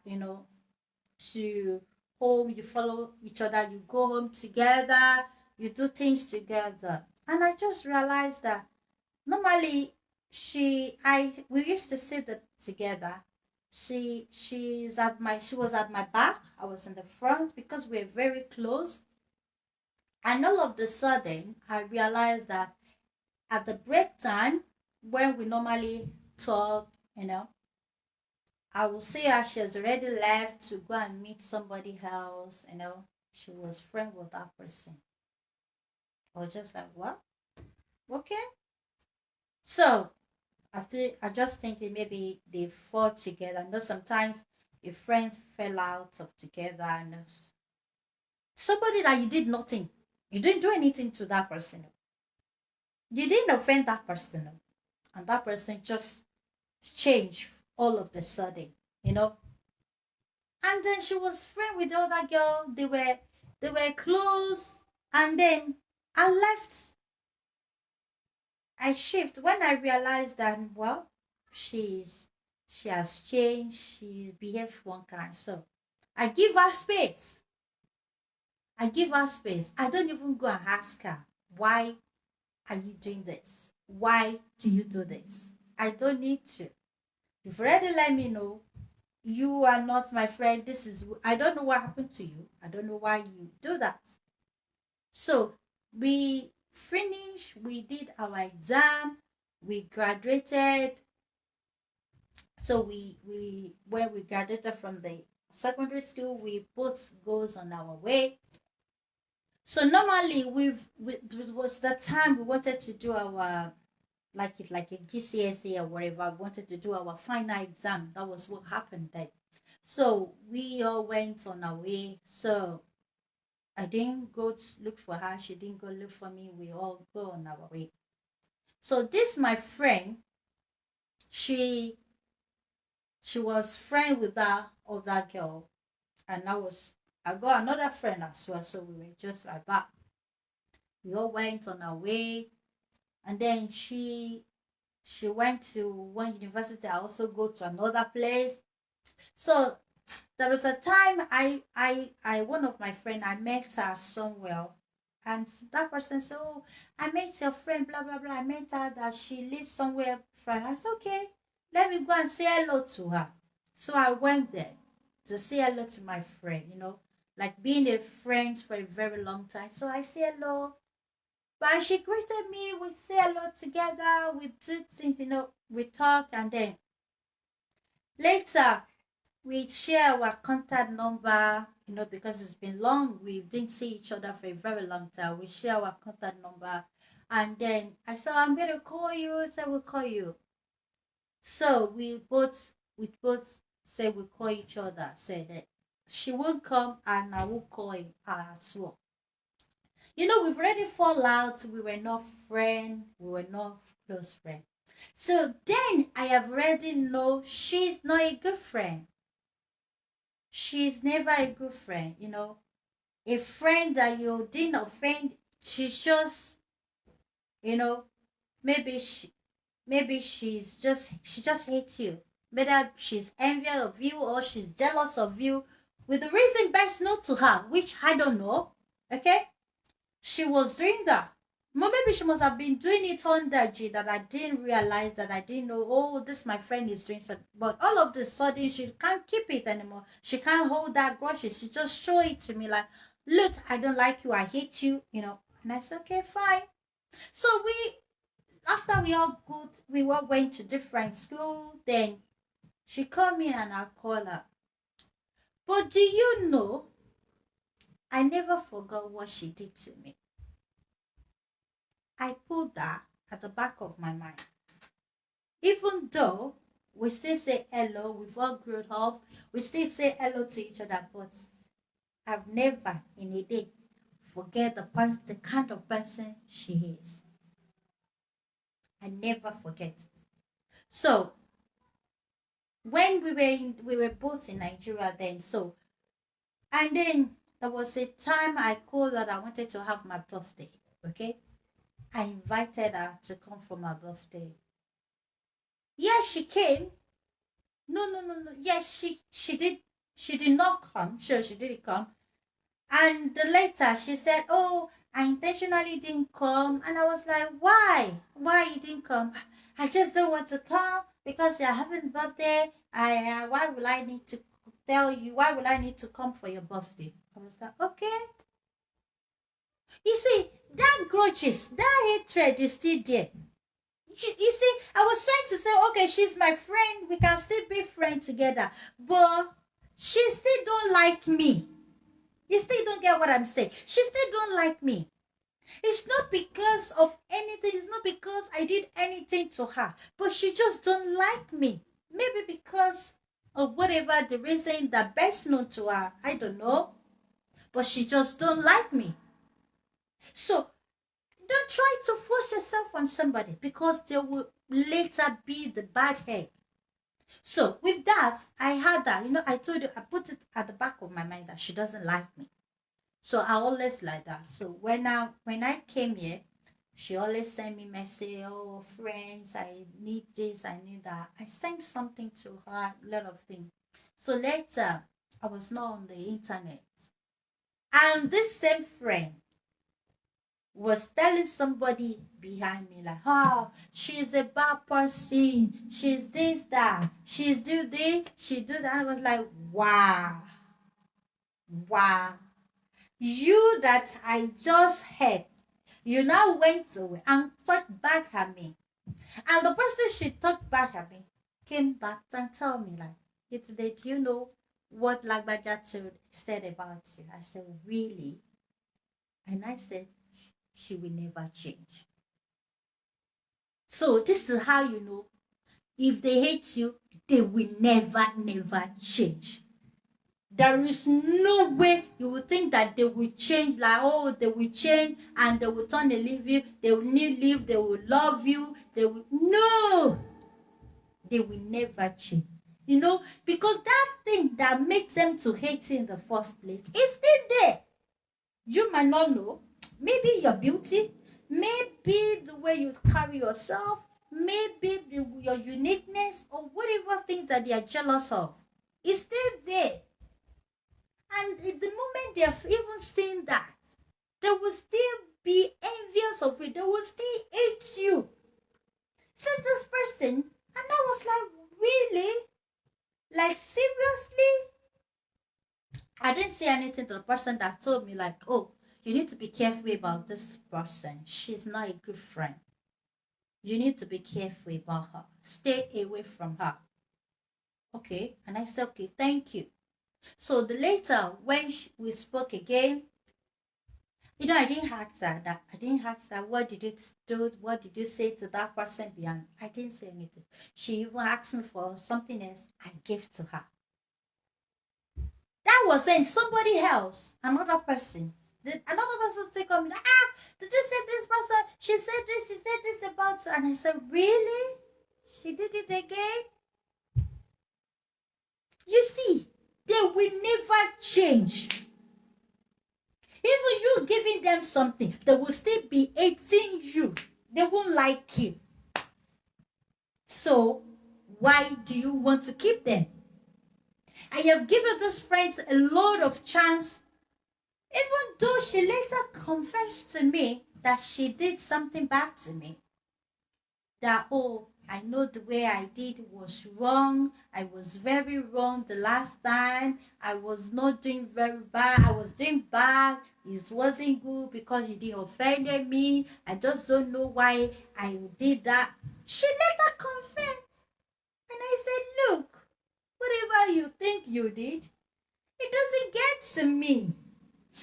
to home, you follow each other, you go home together, you do things together. And I just realized that normally we used to together. She was at my back, I was in the front because we're very close. And all of the sudden I realized that at the break time when we normally talk, I will see her. She has already left to go and meet somebody else. She was friend with that person. I was just like, what? Okay. So after I just thinking maybe they fought together. I know sometimes if friends fell out of together and somebody that you did nothing, you didn't do anything to that person. You didn't offend that person, and that person just changed all of the sudden, you know. And then she was friend with the other girl. They were close. And then I left. I shift when I realized that well, she has changed. She behaved one kind. So I give her space. I give her space. I don't even go and ask her why are you doing this? Why do you do this? I don't need to. You've already let me know you are not my friend. I don't know what happened to you. I don't know why you do that. So we finished, we did our exam, we graduated. So we when we graduated from the secondary school, we both goes on our way. So normally it was the time we wanted to do our like a GCSE or whatever. We wanted to do our final exam. That was what happened then. So we all went on our way. So I didn't go to look for her. She didn't go look for me. We all go on our way. So this my friend, she she was friend with that other girl, and I got another friend as well. So we were just like that. We all went on our way, and then she went to one university. I also go to another place. So there was a time I one of my friend I met her somewhere. And that person said, "Oh, I met your friend, blah blah blah. I met her that she lives somewhere." Friend, I said, "Okay, let me go and say hello to her." So I went there to say hello to my friend. Like being a friend for a very long time. So I say hello, but she greeted me. We say hello together. We do things. We talk, and then later we share our contact number, because it's been long. We didn't see each other for a very long time. We share our contact number. And then I said, "I'm going to call you." So we'll call you. So we both say we call each other, say that she will come and I will call her as well. We've already fall out. We were not friends. We were not close friends. So then I have already know she's not a good friend. She's never a good friend, a friend that you didn't offend. She's just, you know, maybe she just hates you. Whether she's envious of you or she's jealous of you, with the reason best known to her, which I don't know. Okay, she was doing that. Maybe she must have been doing it under G that I didn't realize, that I didn't know. Oh, this my friend is doing something. But all of the sudden, she can't keep it anymore. She can't hold that grudges. She just show it to me like, "Look, I don't like you. I hate you." And I said, "Okay, fine." So after we all went to different school. Then she called me and I called her. But do you know, I never forgot what she did to me. I put that at the back of my mind. Even though we still say hello, we've all grown up, we still say hello to each other, but I've never in a day forget the kind of person she is. I never forget it. So when we were both in Nigeria then, and then there was a time I called that I wanted to have my birthday. Okay, I invited her to come for my birthday. Yes, she came. No, no, no, no. Yes, she did. She did not come. Sure, she didn't come. And later she said, "Oh, I intentionally didn't come." And I was like, "Why? Why you didn't come?" "I just don't want to come because you're having birthday. Why will I need to tell you? Why will I need to come for your birthday?" I was like, "Okay." You see, that grudges, that hatred is still there. You see, I was trying to say, okay, she's my friend. We can still be friends together. But she still don't like me. You still don't get what I'm saying. She still don't like me. It's not because of anything. It's not because I did anything to her. But she just don't like me. Maybe because of whatever the reason that best known to her. I don't know. But she just don't like me. So don't try to force yourself on somebody because they will later be the bad egg. So with that, I had that. I told you, I put it at the back of my mind that she doesn't like me. So I always like that. So when I came here, she always sent me message, "Oh, friends, I need this, I need that." I sent something to her, a lot of things. So later, I was not on the internet. And this same friend was telling somebody behind me like, "Oh, she's a bad person. She's this, that. She's do this, she do that." I was like, wow, wow. You that I just heard, you now went away and talked back at me. And the person she talked back at me came back and told me like, "Yesterday, do you know what Lagbaja said about you?" I said, "Really?" And I said, "She will never change." So this is how you know if they hate you, they will never, never change. There is no way you will think that they will change, like, oh, they will change and they will turn and leave you, they will need leave, they will love you, they will, no, they will never change. Because that thing that makes them to hate you in the first place is still there. You might not know. Maybe your beauty, maybe the way you carry yourself, maybe your uniqueness, or whatever things that they are jealous of is still there. And the moment they have even seen that, they will still because of it, they will still hate you. See this person, and I was like, really? Like, seriously? I didn't say anything to the person that told me, like, oh, you need to be careful about this person. She's not a good friend. You need to be careful about her. Stay away from her. Okay. And I said, okay, thank you. So the later, when we spoke again, I didn't ask her that. I didn't ask her, what did you do? What did you say to that person behind? I didn't say anything. She even asked me for something else. I gave to her. That was when somebody else, another person, another person say come, did you say this person? She said this about you. And I said, really? She did it again? You see, they will never change. Even you giving them something, they will still be hating you. They won't like you. So, why do you want to keep them? I have given these friends a lot of chance, even though she later confessed to me that she did something back to me. That, oh, I know the way I did was wrong. I was very wrong the last time. I was not doing very bad. I was doing bad. It wasn't good because you didn't offend me. I just don't know why I did that. She later confessed. And I said, look, whatever you think you did, it doesn't get to me.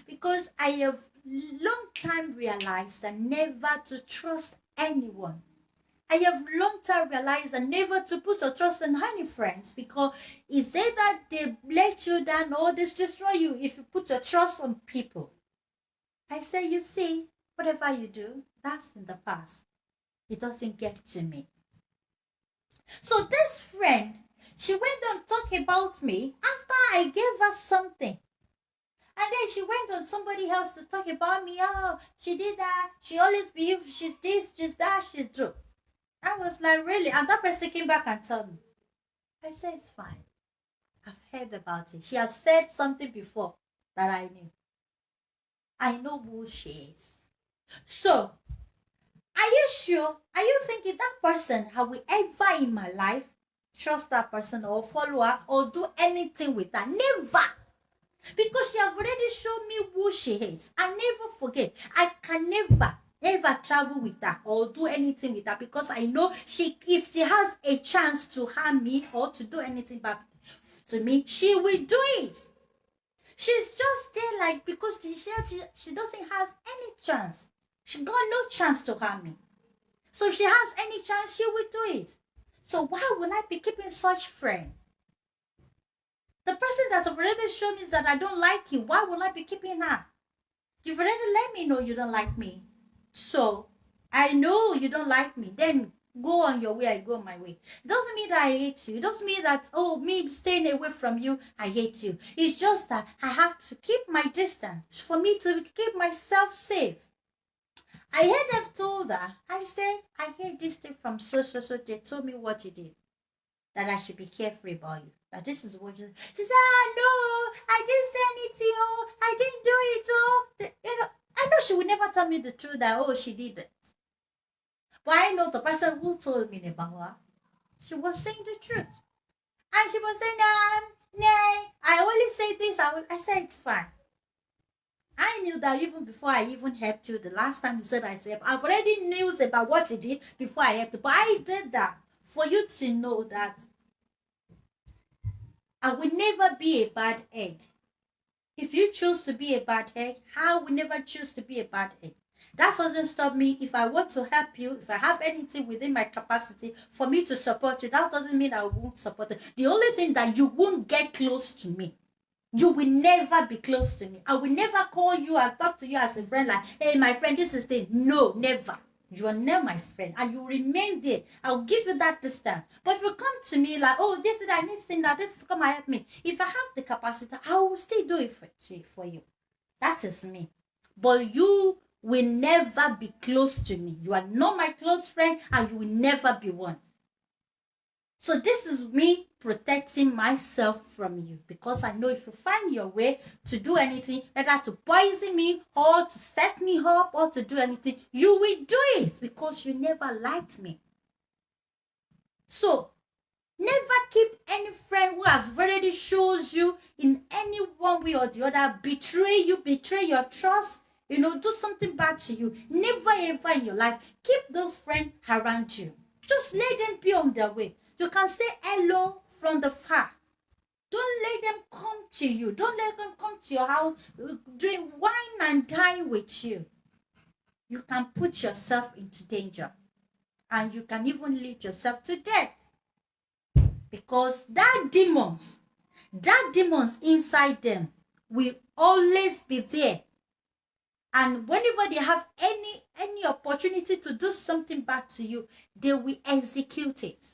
Because I have long time realized that never to trust anyone. I have long time realized that never to put your trust in any friends, because it's either they let you down or they destroy you if you put your trust on people. I say, you see, whatever you do, that's in the past. It doesn't get to me. So this friend, she went on talking about me after I gave her something. And then she went on somebody else to talk about me. Oh, she did that. She always behaves. She's this, she's that, she's true. I was like, really? And that person came back and told me. I said, it's fine. I've heard about it. She has said something before that I knew. I know who she is. So, are you sure? Are you thinking that person, I will ever in my life trust that person or follow her or do anything with her? Never. Because she has already shown me who she is. I never forget. I can never travel with her or do anything with her, because I know if she has a chance to harm me or to do anything bad to me, she will do it. She's just there like, because she doesn't have any chance. She got no chance to harm me. So if she has any chance, she will do it. So why would I be keeping such friend? The person that already shown me that I don't like you, why would I be keeping her? You've already let me know you don't like me. So, I know you don't like me. Then go on your way, I go my way. It doesn't mean that I hate you. It doesn't mean that, oh, me staying away from you, I hate you. It's just that I have to keep my distance for me to keep myself safe. I had have told her, I said, I heard this thing from so. They told me what you did, that I should be careful about you. That this is what you. She said, no, I didn't say anything. Oh, I didn't do it. Oh, I know she would never tell me the truth that, oh, she did it. But I know the person who told me about her, she was saying the truth. And she was saying, no, I only say this. I said, it's fine. I knew that even before I even helped you, the last time you said I said, I've already knew about what you did before I helped you. But I did that for you to know that I will never be a bad egg. If you choose to be a bad egg, I will never choose to be a bad egg. That doesn't stop me. If I want to help you, if I have anything within my capacity for me to support you, that doesn't mean I won't support you. The only thing that you won't get close to me. You will never be close to me. I will never call you and talk to you as a friend like, hey, my friend, this is thing. No, never. You are never my friend, and you remain there. I'll give you that distance. But if you come to me like, oh, this is I need thing that this is come and help me. If I have the capacity, I will still do it for you. That is me. But you will never be close to me. You are not my close friend, and you will never be one. So this is me protecting myself from you, because I know if you find your way to do anything, whether to poison me or to set me up or to do anything, you will do it because you never liked me. So never keep any friend who has already shows you in any one way or the other, betray you, betray your trust, do something bad to you. Never ever in your life keep those friends around you. Just let them be on their way. You can say hello from the far. Don't let them come to you. Don't let them come to your house doing wine and dine with you. You can put yourself into danger, and you can even lead yourself to death, because that demons inside them will always be there. And whenever they have any opportunity to do something bad to you, they will execute it.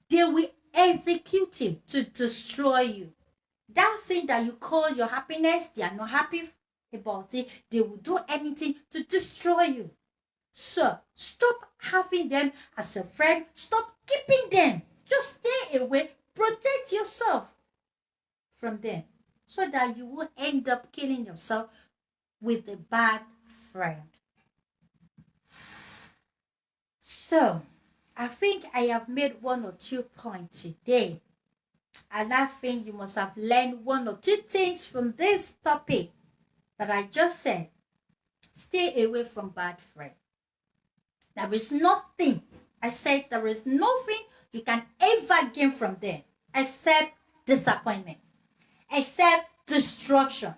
They will execute it to destroy you. That thing that you call your happiness, they are not happy about it. They will do anything to destroy you. So stop having them as a friend. Stop keeping them. Just stay away. Protect yourself from them, so that you will end up killing yourself with a bad friend. So I think I have made 1 or 2 points today. And I think you must have learned 1 or 2 things from this topic that I just said. Stay away from bad friends. There is nothing, I said, there is nothing you can ever gain from them except disappointment, except destruction.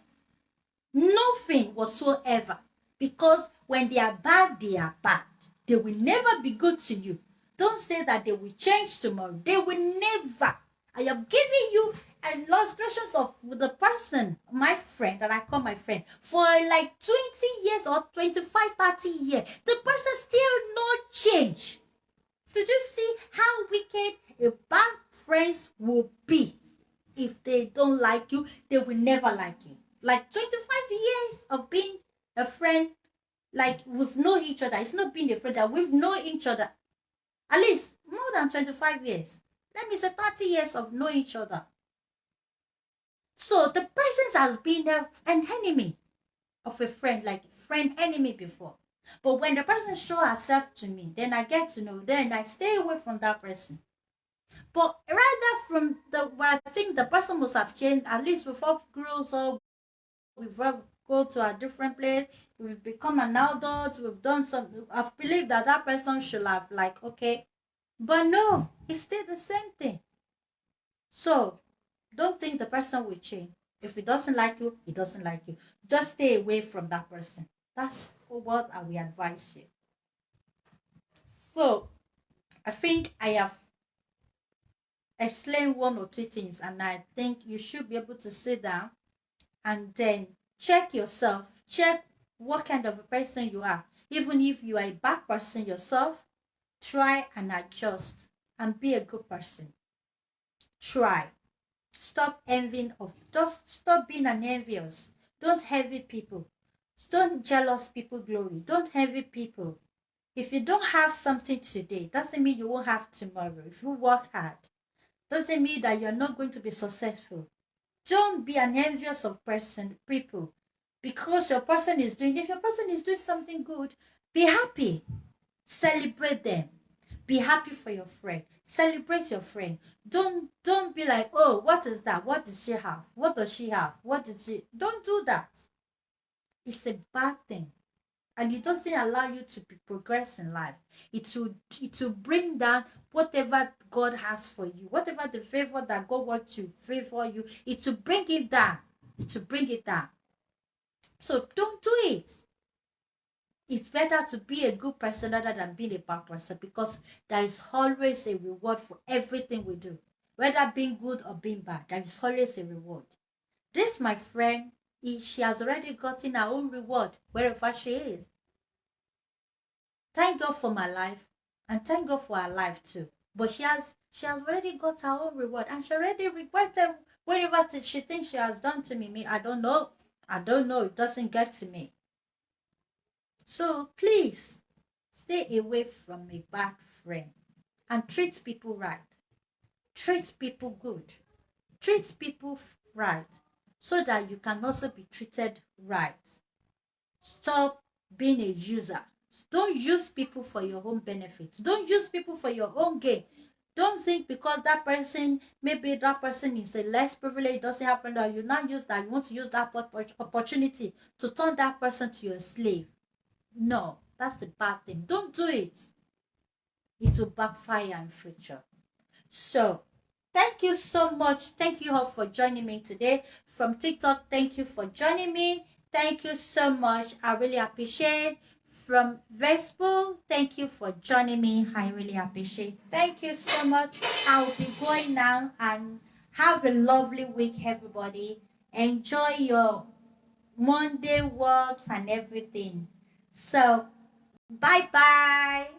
Nothing whatsoever. Because when they are bad, they are bad. They will never be good to you. Don't say that they will change tomorrow. They will never. I have given you illustrations of the person, my friend, that I call my friend, for like 20 years or 25, 30 years. The person still no change. Did you see how wicked a bad friends will be? If they don't like you, they will never like you. Like 25 years of being a friend, like we've known each other. It's not being a friend, that we've known each other at least more than 25 years. Let me say 30 years of knowing each other. So the person has been an enemy of a friend, like friend enemy before. But when the person show herself to me, then I get to know, then I stay away from that person. But rather from what I think the person must have changed, at least before grows up, we've go to a different place, we've become an adult, we've done some, I've believed that that person should have like, okay. But no, it's still the same thing. So don't think the person will change. If he doesn't like you, he doesn't like you. Just stay away from that person. That's what I will advise you. So I think I have explained 1 or 2 things, and I think you should be able to sit down and then check yourself. Check what kind of a person you are. Even if you are a bad person yourself, try and adjust and be a good person. Try. Stop envying of, just stop being an envious. Don't envy people. Don't jealous people glory. Don't envy people. If you don't have something today, doesn't mean you won't have tomorrow. If you work hard, doesn't mean that you're not going to be successful. Don't be an envious of people, because your person is doing, if your person is doing something good, be happy. Celebrate them. Be happy for your friend. Celebrate your friend. Don't be like, oh, what is that? What does she have? What does she have? What did she? Don't do that. It's a bad thing. And it doesn't allow you to progress in life. It will bring down whatever God has for you, whatever the favor that God wants to favor you. It will bring it down. It will bring it down. So don't do it. It's better to be a good person rather than being a bad person, because there is always a reward for everything we do, whether being good or being bad. There is always a reward. This, my friend, she has already gotten her own reward wherever she is. Thank God for my life, and thank God for her life too. But she has already got her own reward, and she already regretted whatever she thinks she has done to me. I don't know. It doesn't get to me. So please stay away from a bad friend and treat people right. Treat people good. Treat people right so that you can also be treated right. Stop being a user. Don't use people for your own benefit. Don't use people for your own gain. Don't think because that person, maybe that person is a less privileged, doesn't happen that you now use that, you want to use that opportunity to turn that person to your slave. No, that's a bad thing. Don't do it. It will backfire in future. So, thank you so much. Thank you all for joining me today. From TikTok, thank you for joining me. Thank you so much. I really appreciate. From Facebook, thank you for joining me. I really appreciate. Thank you so much. I'll be going now and have a lovely week, everybody. Enjoy your Monday walks and everything. So, bye bye.